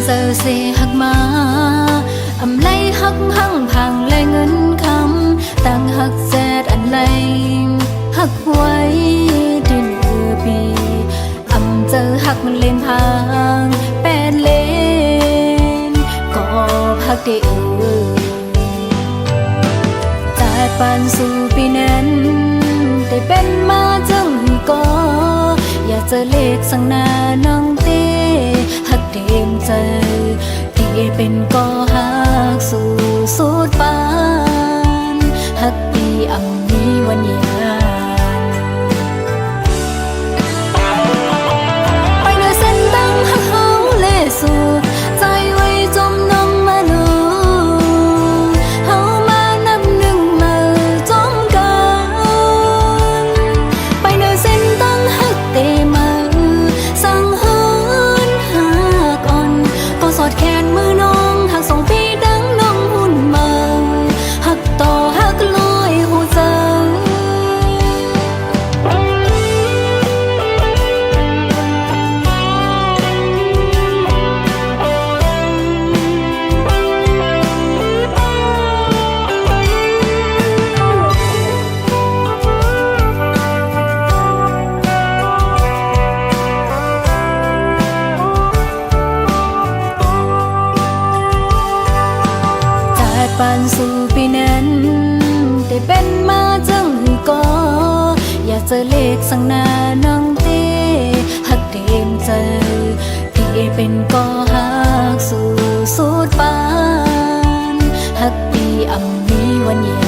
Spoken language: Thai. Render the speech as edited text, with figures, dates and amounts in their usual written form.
เจอเสหักมาอำไลหักหั่งพังและเงินคำตั้งหักแซดอันไลหักไว้ดินปีอำเจอหักมันเล่นพางแปดเลนก็พักได้จากปานสู่ปีนั้นได้เป็นมาจังก็อยากเจอเลขสังนาน้องเต้หักเต็มใจที่เป็นก็หักสู่สุดปานหักดีอำมีวันยานไปเดินเส้นตั้งหักเขาเลสู่ใจไว้จมน้องมาโนเฮามานับหนึ่งมาจมกันไปเดินเส้นตั้งหักเตมาสั่งหันหักอ่อนก็สอดแขนมือน้องหักส่งพี่ดังน้องหุ่นมาหักต่อหักลอยหัวใจปานสู่ปีนั้นได้เป็นมาจังก็อยากเจอเลขสังนาน้องเต้หักเต็มใจที่เป็นก็หักสู่สุดปานหักดีอำมีวันย